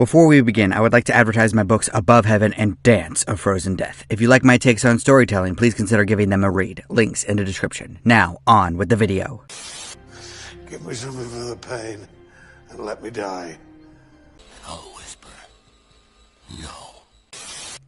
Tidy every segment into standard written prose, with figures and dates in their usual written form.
Before we begin, I would like to advertise my books Above Heaven and Dance of Frozen Death. If you like my takes on storytelling, please consider giving them a read. Links in the description. Now, on with the video. Give me something for the pain and let me die. I'll whisper. No.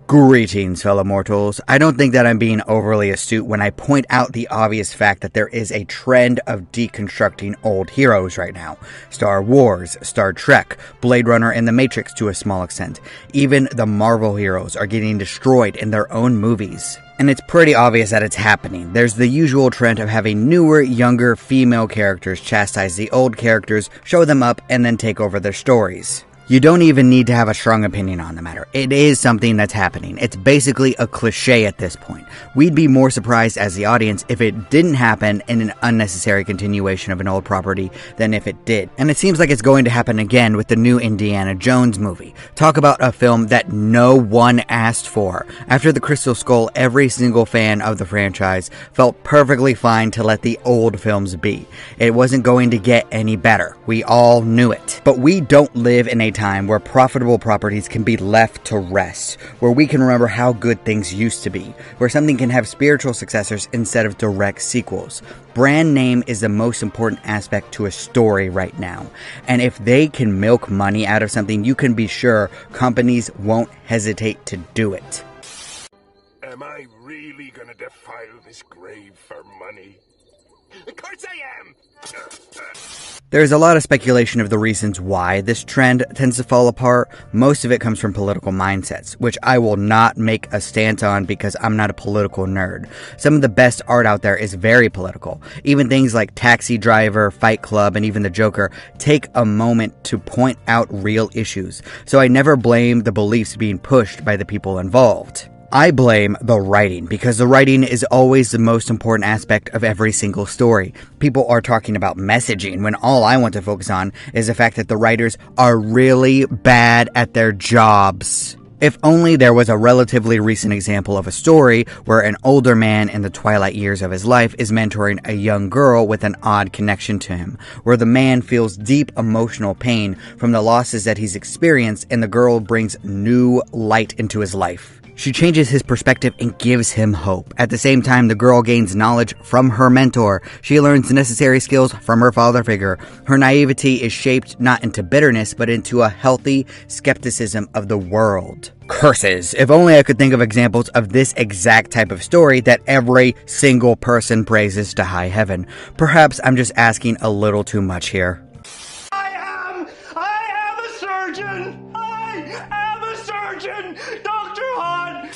Greetings, fellow mortals. I don't think that I'm being overly astute when I point out the obvious fact that there is a trend of deconstructing old heroes right now. Star Wars, Star Trek, Blade Runner, and The Matrix to a small extent. Even the Marvel heroes are getting destroyed in their own movies. And it's pretty obvious that it's happening. There's the usual trend of having newer, younger female characters chastise the old characters, show them up, and then take over their stories. You don't even need to have a strong opinion on the matter. It is something that's happening. It's basically a cliche at this point. We'd be more surprised as the audience if it didn't happen in an unnecessary continuation of an old property than if it did. And it seems like it's going to happen again with the new Indiana Jones movie. Talk about a film that no one asked for. After The Crystal Skull, every single fan of the franchise felt perfectly fine to let the old films be. It wasn't going to get any better. We all knew it. But we don't live in a time where profitable properties can be left to rest, where we can remember how good things used to be, where something can have spiritual successors instead of direct sequels. Brand name is the most important aspect to a story right now, and if they can milk money out of something, you can be sure companies won't hesitate to do it. Am I really gonna defile this grave for money? Of course I am! There's a lot of speculation of the reasons why this trend tends to fall apart. Most of it comes from political mindsets, which I will not make a stance on because I'm not a political nerd. Some of the best art out there is very political. Even things like Taxi Driver, Fight Club, and even The Joker take a moment to point out real issues. So I never blame the beliefs being pushed by the people involved. I blame the writing, because the writing is always the most important aspect of every single story. People are talking about messaging when all I want to focus on is the fact that the writers are really bad at their jobs. If only there was a relatively recent example of a story where an older man in the twilight years of his life is mentoring a young girl with an odd connection to him, where the man feels deep emotional pain from the losses that he's experienced and the girl brings new light into his life. She changes his perspective and gives him hope. At the same time, the girl gains knowledge from her mentor. She learns necessary skills from her father figure. Her naivety is shaped not into bitterness, but into a healthy skepticism of the world. Curses. If only I could think of examples of this exact type of story that every single person praises to high heaven. Perhaps I'm just asking a little too much here. I am a surgeon! I am a surgeon! Dr. Hahn!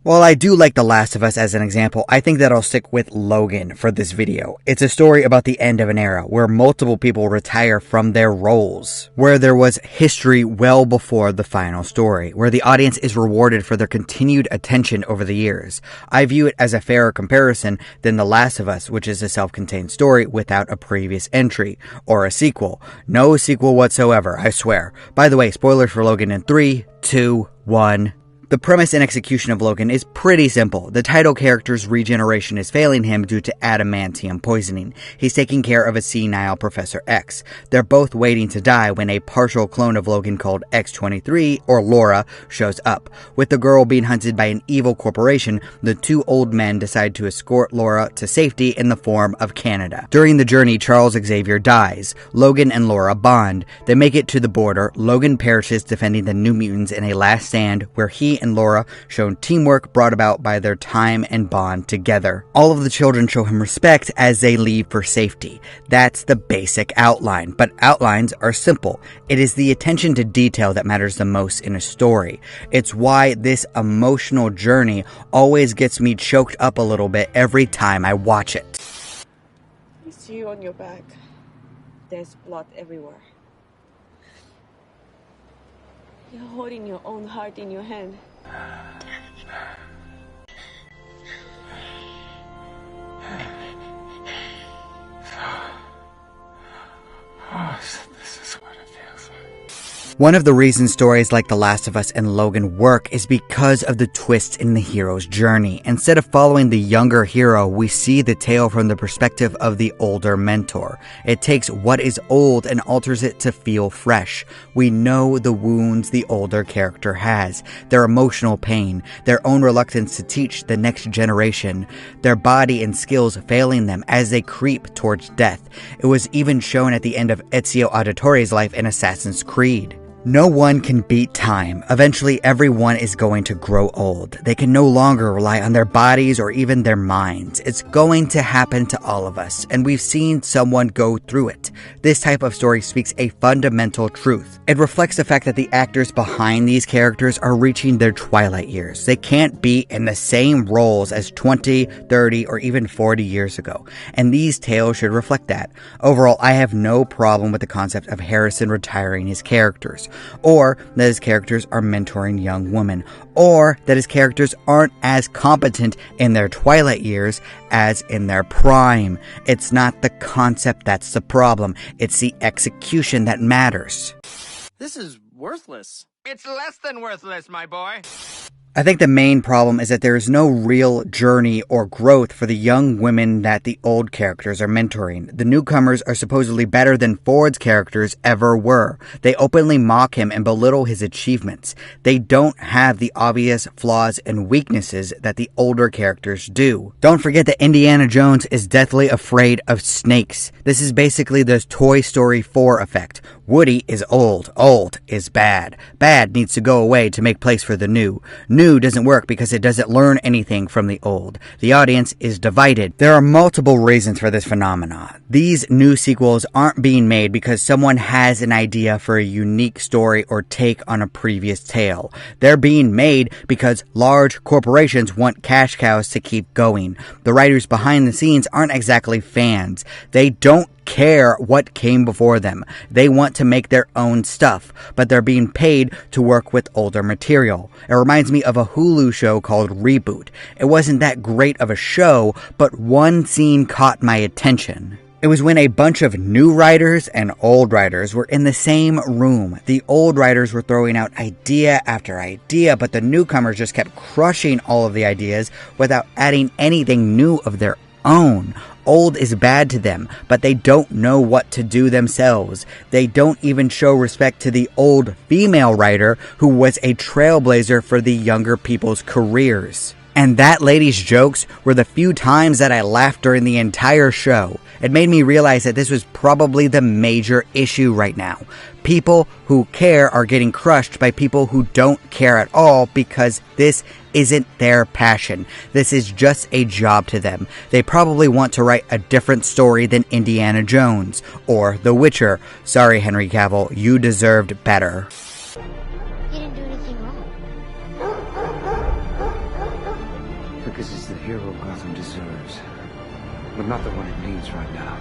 While I do like The Last of Us as an example, I think that I'll stick with Logan for this video. It's a story about the end of an era where multiple people retire from their roles, where there was history well before the final story, where the audience is rewarded for their continued attention over the years. I view it as a fairer comparison than The Last of Us, which is a self-contained story without a previous entry, or a sequel. No sequel whatsoever, I swear. By the way, spoilers for Logan in 3, 2, 1... The premise and execution of Logan is pretty simple. The title character's regeneration is failing him due to adamantium poisoning. He's taking care of a senile Professor X. They're both waiting to die when a partial clone of Logan called X-23, or Laura, shows up. With the girl being hunted by an evil corporation, the two old men decide to escort Laura to safety in the form of Canada. During the journey, Charles Xavier dies. Logan and Laura bond. They make it to the border. Logan perishes defending the New Mutants in a last stand where he and Laura shown teamwork brought about by their time and bond together. All of the children show him respect as they leave for safety. That's the basic outline, but outlines are simple. It is the attention to detail that matters the most in a story. It's why this emotional journey always gets me choked up a little bit every time I watch it. I see you on your back. There's blood everywhere. You're holding your own heart in your hand. So this is what it feels like. One of the reasons stories like The Last of Us and Logan work is because of the twists in the hero's journey. Instead of following the younger hero, we see the tale from the perspective of the older mentor. It takes what is old and alters it to feel fresh. We know the wounds the older character has, their emotional pain, their own reluctance to teach the next generation, their body and skills failing them as they creep towards death. It was even shown at the end of Ezio Auditore's life in Assassin's Creed. No one can beat time. Eventually, everyone is going to grow old. They can no longer rely on their bodies or even their minds. It's going to happen to all of us, and we've seen someone go through it. This type of story speaks a fundamental truth. It reflects the fact that the actors behind these characters are reaching their twilight years. They can't be in the same roles as 20, 30, or even 40 years ago, and these tales should reflect that. Overall, I have no problem with the concept of Harrison retiring his characters, or that his characters are mentoring young women, or that his characters aren't as competent in their twilight years as in their prime. It's not the concept that's the problem, it's the execution that matters. This is worthless. It's less than worthless, my boy. I think the main problem is that there is no real journey or growth for the young women that the old characters are mentoring. The newcomers are supposedly better than Ford's characters ever were. They openly mock him and belittle his achievements. They don't have the obvious flaws and weaknesses that the older characters do. Don't forget that Indiana Jones is deathly afraid of snakes. This is basically the Toy Story 4 effect. Woody is old. Old is bad. Bad needs to go away to make place for the new. New doesn't work because it doesn't learn anything from the old. The audience is divided. There are multiple reasons for this phenomenon. These new sequels aren't being made because someone has an idea for a unique story or take on a previous tale. They're being made because large corporations want cash cows to keep going. The writers behind the scenes aren't exactly fans. They don't care what came before them. They want to make their own stuff, but they're being paid to work with older material. It reminds me of a Hulu show called Reboot. It wasn't that great of a show, but one scene caught my attention. It was when a bunch of new writers and old writers were in the same room. The old writers were throwing out idea after idea, but the newcomers just kept crushing all of the ideas without adding anything new of their own. Old is bad to them, but they don't know what to do themselves. They don't even show respect to the old female writer who was a trailblazer for the younger people's careers. And that lady's jokes were the few times that I laughed during the entire show. It made me realize that this was probably the major issue right now. People who care are getting crushed by people who don't care at all because this isn't their passion. This is just a job to them. They probably want to write a different story than Indiana Jones or The Witcher. Sorry, Henry Cavill, you deserved better. You didn't do anything wrong. Because he's the hero Gotham deserves, but not the one it needs right now.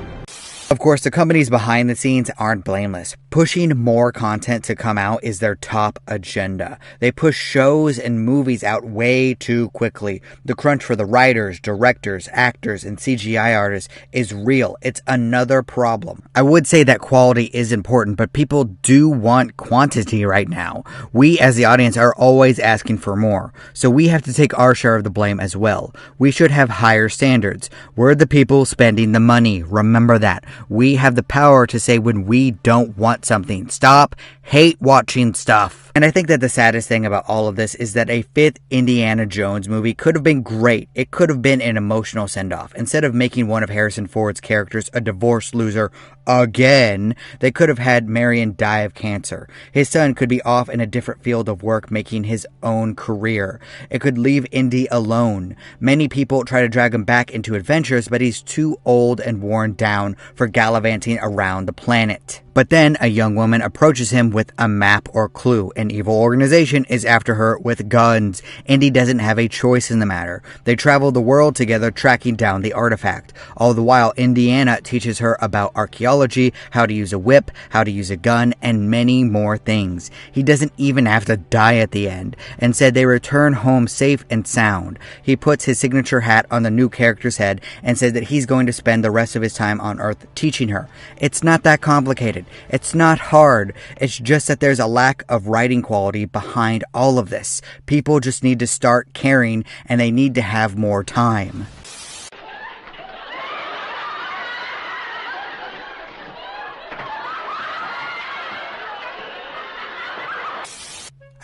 Of course, the companies behind the scenes aren't blameless. Pushing more content to come out is their top agenda. They push shows and movies out way too quickly. The crunch for the writers, directors, actors, and CGI artists is real. It's another problem. I would say that quality is important, but people do want quantity right now. We as the audience are always asking for more, so we have to take our share of the blame as well. We should have higher standards. We're the people spending the money. Remember that. We have the power to say when we don't want something. Stop hate watching stuff. And I think that the saddest thing about all of this is that a fifth Indiana Jones movie could have been great. It could have been an emotional send-off. Instead of making one of Harrison Ford's characters a divorce loser again, they could have had Marion die of cancer. His son could be off in a different field of work making his own career. It could leave Indy alone. Many people try to drag him back into adventures, but he's too old and worn down for gallivanting around the planet. But then a young woman approaches him with a map or clue. An evil organization is after her with guns. Indy doesn't have a choice in the matter. They travel the world together tracking down the artifact. All the while, Indiana teaches her about archaeology, how to use a whip, how to use a gun, and many more things. He doesn't even have to die at the end, and said they return home safe and sound. He puts his signature hat on the new character's head and says that he's going to spend the rest of his time on Earth teaching her. It's not that complicated. it. It's not hard. It's just that there's a lack of writing quality behind all of this. People just need to start caring, and they need to have more time.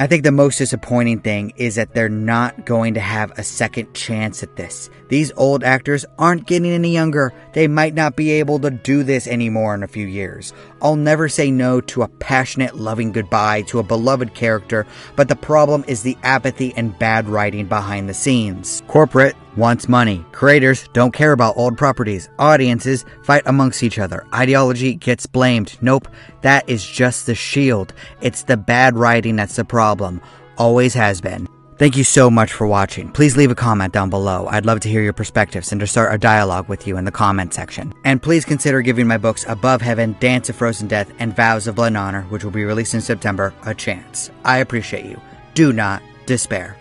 I think the most disappointing thing is that they're not going to have a second chance at this. These old actors aren't getting any younger. They might not be able to do this anymore in a few years. I'll never say no to a passionate, loving goodbye to a beloved character, but the problem is the apathy and bad writing behind the scenes. Corporate wants money. Creators don't care about old properties. Audiences fight amongst each other. Ideology gets blamed. Nope, that is just the shield. It's the bad writing that's the problem. Always has been. Thank you so much for watching. Please leave a comment down below. I'd love to hear your perspectives and to start a dialogue with you in the comment section. And please consider giving my books Above Heaven, Dance of Frozen Death, and Vows of Blood and Honor, which will be released in September, a chance. I appreciate you. Do not despair.